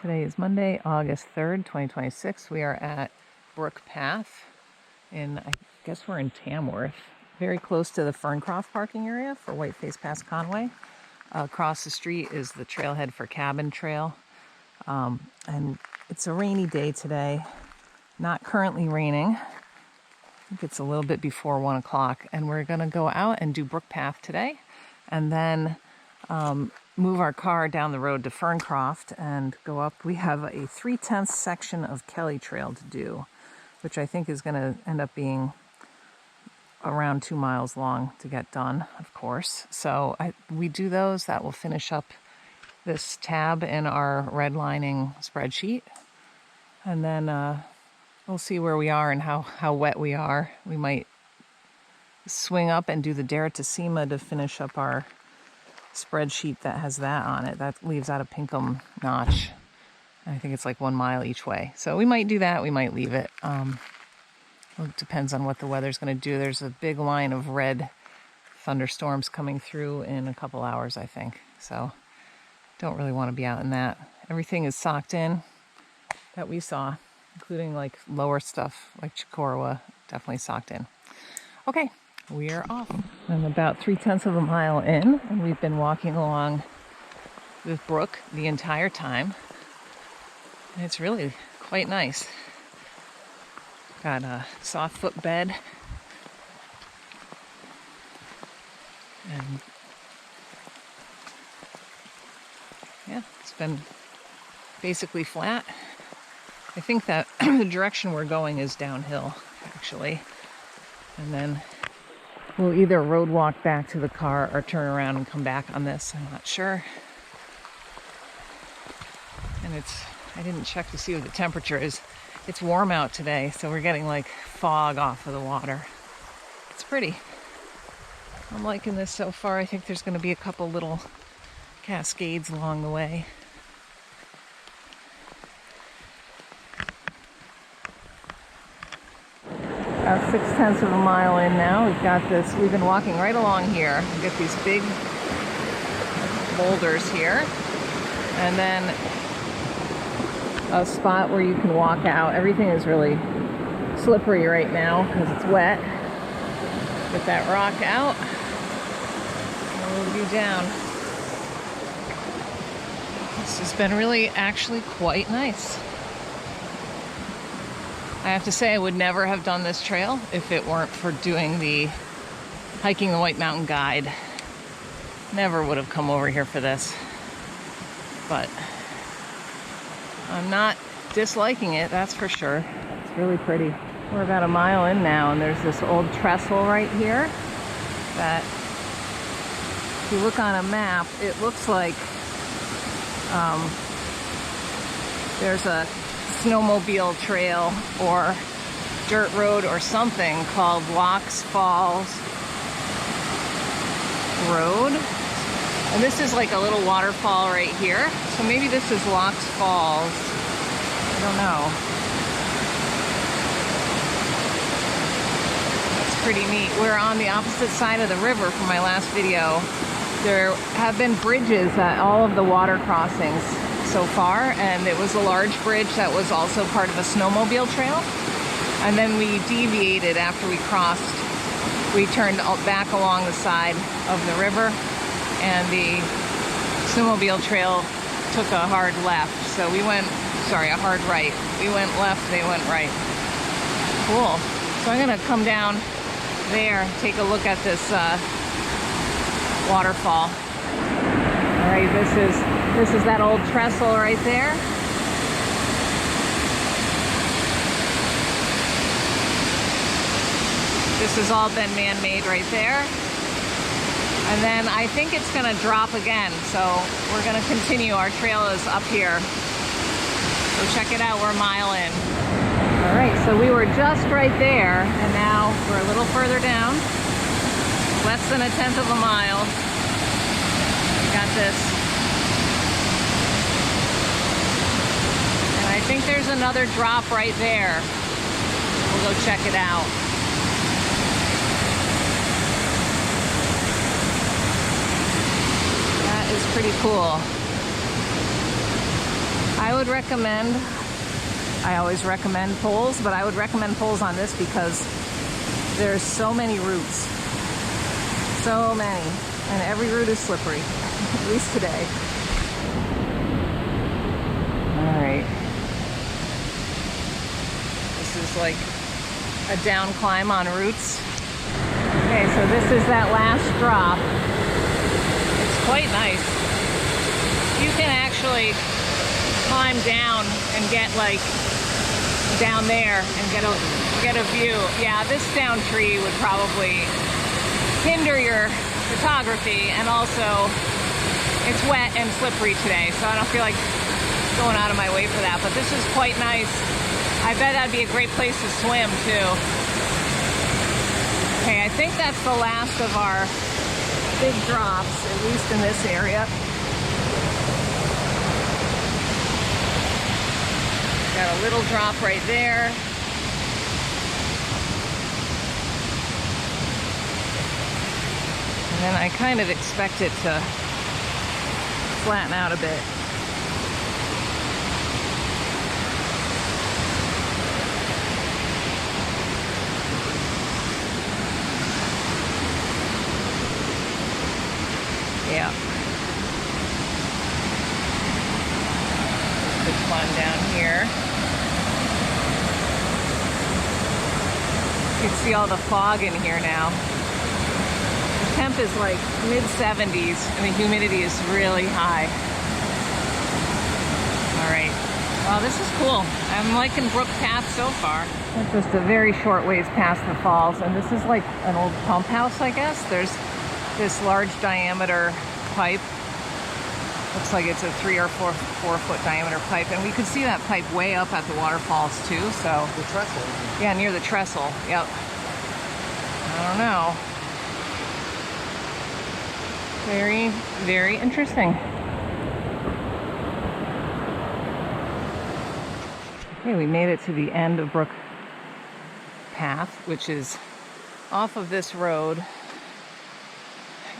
Today is Monday, August 3rd, 2026. We are at Brook Path I guess we're in Tamworth, very close to the Ferncroft parking area for Whiteface Pass Conway. Across the street is the trailhead for Cabin Trail. And it's a rainy day today, not currently raining. I think it's a little bit before 1 o'clock, and we're gonna go out and do Brook Path today, and then move our car down the road to Ferncroft and go up. We have a 3/10 section of Kelley Trail to do, which I think is going to end up being around 2 miles long to get done, of course. So we do those. That will finish up this tab in our redlining spreadsheet. And then we'll see where we are and how wet we are. We might swing up and do the Dare to SEMA to finish up our spreadsheet that has that on it. That leaves out a Pinkham notch. I think it's like 1 mile each way. So we might do that. We might leave it. It depends on what the weather's going to do. There's a big line of red thunderstorms coming through in a couple hours, I think. So don't really want to be out in that. Everything is socked in that we saw, including like lower stuff like Chicorowa, definitely socked in. Okay. We are off. I'm about 3/10 of a mile in, and we've been walking along with Brook the entire time. And it's really quite nice. Got a soft footbed. And yeah, it's been basically flat. I think that the direction we're going is downhill, actually. And then we'll either road walk back to the car or turn around and come back on this. I'm not sure. And I didn't check to see what the temperature is. It's warm out today, so we're getting like fog off of the water. It's pretty. I'm liking this so far. I think there's going to be a couple little cascades along the way. About 6/10 of a mile in now. We've been walking right along here. We've got these big boulders here. And then a spot where you can walk out. Everything is really slippery right now because it's wet. Get that rock out. And we'll be down. This has been really actually quite nice. I have to say I would never have done this trail if it weren't for doing the Hiking the White Mountain Guide. Never would have come over here for this. But I'm not disliking it, that's for sure. It's really pretty. We're about a mile in now, and there's this old trestle right here that, if you look on a map, it looks like there's a snowmobile trail or dirt road or something called Locks Falls Road. And this is like a little waterfall right here. So maybe this is Locks Falls. I don't know. That's pretty neat. We're on the opposite side of the river from my last video. There have been bridges at all of the water crossings so far, and it was a large bridge that was also part of a snowmobile trail. And then we deviated after we crossed. We turned back along the side of the river, and the snowmobile trail took a hard left. So we went, a hard right. We went left, they went right. Cool. So I'm gonna come down there and take a look at this waterfall. All right, this is that old trestle right there. This has all been man-made right there. And then I think it's going to drop again, so we're going to continue. Our trail is up here. So check it out, we're a mile in. All right, so we were just right there, and now we're a little further down. Less than 1/10 of a mile. We got this. And I think there's another drop right there. We'll go check it out. That is pretty cool. I would would recommend, I always recommend poles, but I would recommend poles on this because there's so many routes. So many. And every route is slippery, at least today. All right. This is like a down climb on roots. Okay, so this is that last drop. It's quite nice. You can actually climb down and get like down there and get a view. Yeah, this down tree would probably hinder your photography, and also it's wet and slippery today, so I don't feel like going out of my way for that, but this is quite nice. I bet that'd be a great place to swim too. Okay, I think that's the last of our big drops, at least in this area. Got a little drop right there. And then I kind of expect it to flatten out a bit. Yeah. Good climb down here. You can see all the fog in here now. The temp is like mid-70s and the humidity is really high. All right. Wow, this is cool. I'm liking Brook Path so far. It's just a very short ways past the falls, and this is like an old pump house, I guess. There's this large diameter pipe. Looks like it's a 3 or 4 foot diameter pipe, and we could see that pipe way up at the waterfalls too. So the trestle. Yeah, near the trestle. Yep. I don't know. Very, very interesting. Okay, we made it to the end of Brook Path, which is off of this road.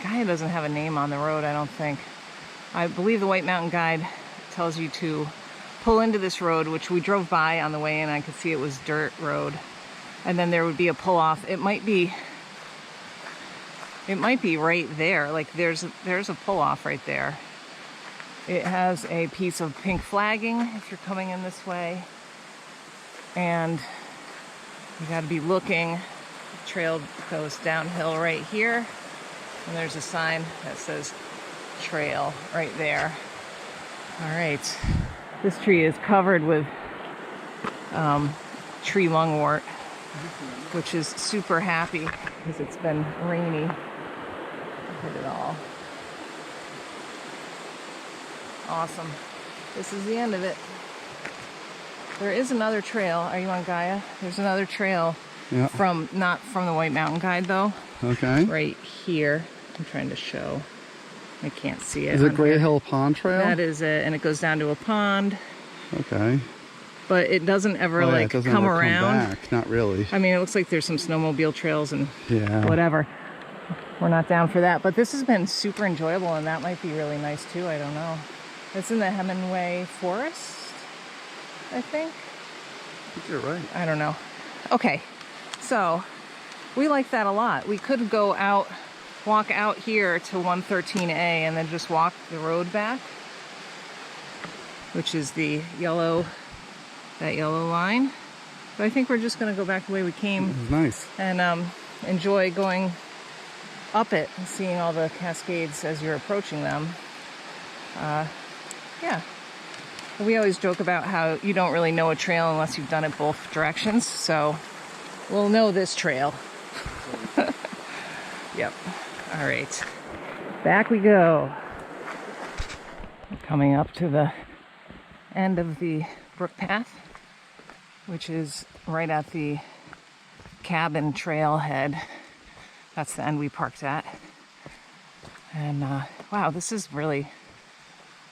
Guide doesn't have a name on the road, I don't think. I believe the White Mountain Guide tells you to pull into this road, which we drove by on the way in. I could see it was dirt road, and then there would be a pull off. It might be right there. Like there's a pull off right there. It has a piece of pink flagging if you're coming in this way, and you got to be looking. The trail goes downhill right here. And there's a sign that says trail right there. All right. This tree is covered with tree lungwort, which is super happy because it's been rainy. Look at it all. Awesome. This is the end of it. There is another trail. Are you on Gaia? There's another trail. Yeah. Not from the White Mountain Guide though. Okay. Right here. I'm trying to show. I can't see it. Is it Great Hill Pond Trail? That is it, and it goes down to a pond. Okay. But it doesn't ever it doesn't come ever around. Come back. Not really. I mean, it looks like there's some snowmobile trails and yeah, whatever. We're not down for that, but this has been super enjoyable, and that might be really nice too. I don't know. It's in the Hemingway Forest, I think. I think you're right. I don't know. Okay, so we like that a lot. We could go out, walk out here to 113A and then just walk the road back, which is the yellow, that yellow line. But I think we're just gonna go back the way we came. It was nice. And enjoy going up it and seeing all the cascades as you're approaching them. Yeah. We always joke about how you don't really know a trail unless you've done it both directions. So we'll know this trail. Yep. All right. Back we go. We're coming up to the end of the Brook Path, which is right at the cabin trailhead. That's the end we parked at. And wow, this is really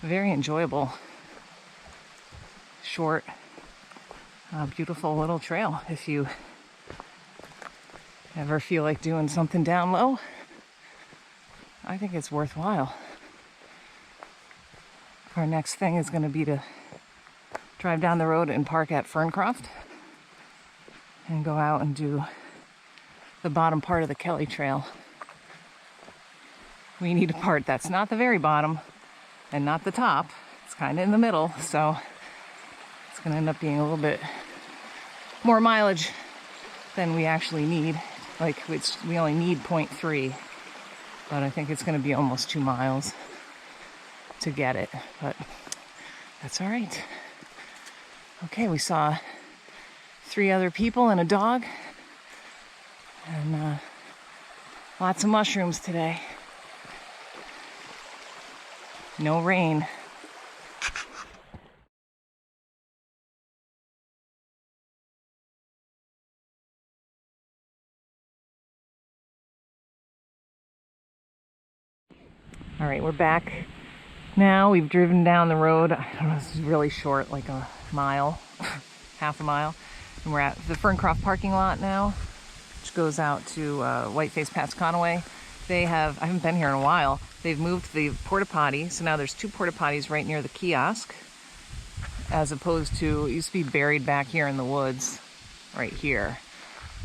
very enjoyable. Short, beautiful little trail. If you ever feel like doing something down low, I think it's worthwhile. Our next thing is going to be to drive down the road and park at Ferncroft and go out and do the bottom part of the Kelley Trail. We need a part that's not the very bottom and not the top. It's kind of in the middle, so it's going to end up being a little bit more mileage than we actually need. Like, we only need 0.3, but I think it's going to be almost 2 miles to get it, but that's all right. Okay, we saw 3 other people and a dog, and lots of mushrooms today. No rain. All right, we're back now. We've driven down the road. I don't know, this is really short, like a mile, half a mile. And we're at the Ferncroft parking lot now, which goes out to Whiteface Pass Conway. I haven't been here in a while. They've moved the porta potty, so now there's 2 porta potties right near the kiosk, as opposed to, it used to be buried back here in the woods, right here.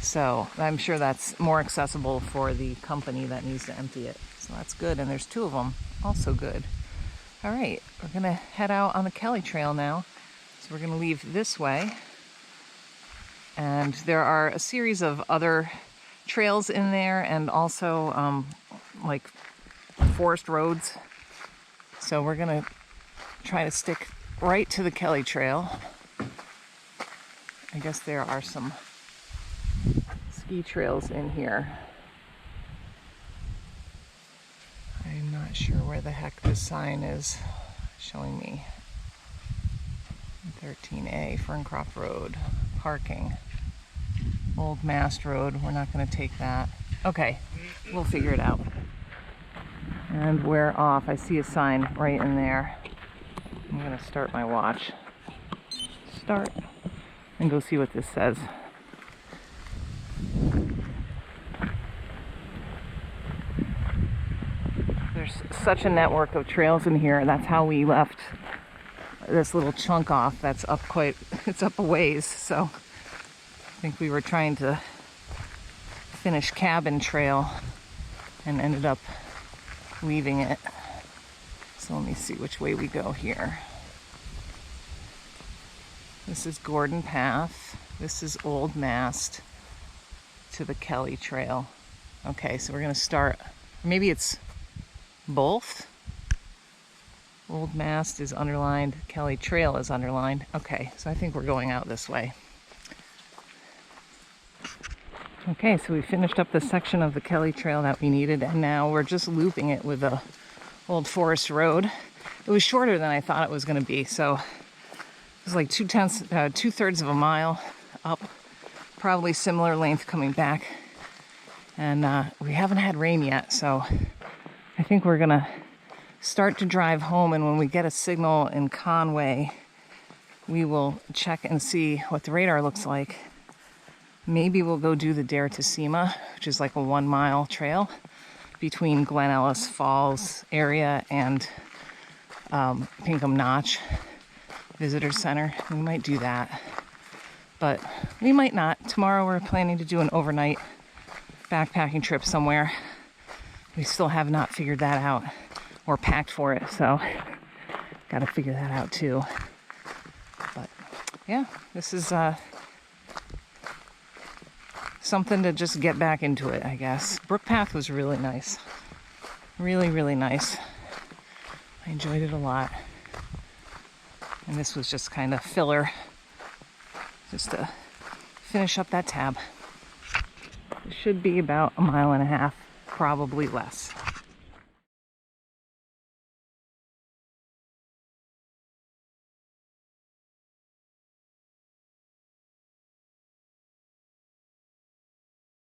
So I'm sure that's more accessible for the company that needs to empty it. So that's good, and there's 2 of them, also good. All right, we're gonna head out on the Kelley Trail now. So we're gonna leave this way. And there are a series of other trails in there, and also like forest roads. So we're gonna try to stick right to the Kelley Trail. I guess there are some ski trails in here. I'm not sure where the heck this sign is showing me. 13A, Ferncroft Road, parking. Old Mast Road, we're not going to take that. Okay, we'll figure it out. And we're off. I see a sign right in there. I'm going to start my watch. Start. And go see what this says. There's such a network of trails in here. That's how we left this little chunk off. That's up it's up a ways. So I think we were trying to finish Cabin Trail and ended up leaving it. So let me see which way we go here. This is Gordon Path. This is Old Mast to the Kelley Trail. Okay, so we're gonna start, maybe it's both. Old Mast is underlined, Kelley Trail is underlined. Okay, so I think we're going out this way. Okay, so we finished up the section of the Kelley Trail that we needed, and now we're just looping it with a old forest road. It was shorter than I thought it was going to be, so it was like 2/3 of a mile up, probably similar length coming back. And we haven't had rain yet, so I think we're gonna start to drive home, and when we get a signal in Conway, we will check and see what the radar looks like. Maybe we'll go do the Dare to Sema, which is like a 1-mile trail between Glen Ellis Falls area and Pinkham Notch Visitor Center. We might do that, but we might not. Tomorrow we're planning to do an overnight backpacking trip somewhere. We still have not figured that out or packed for it, so got to figure that out too. But yeah, this is something to just get back into it, I guess. Brook Path was really nice. Really, really nice. I enjoyed it a lot. And this was just kind of filler, just to finish up that tab. It should be about 1.5 miles, probably less.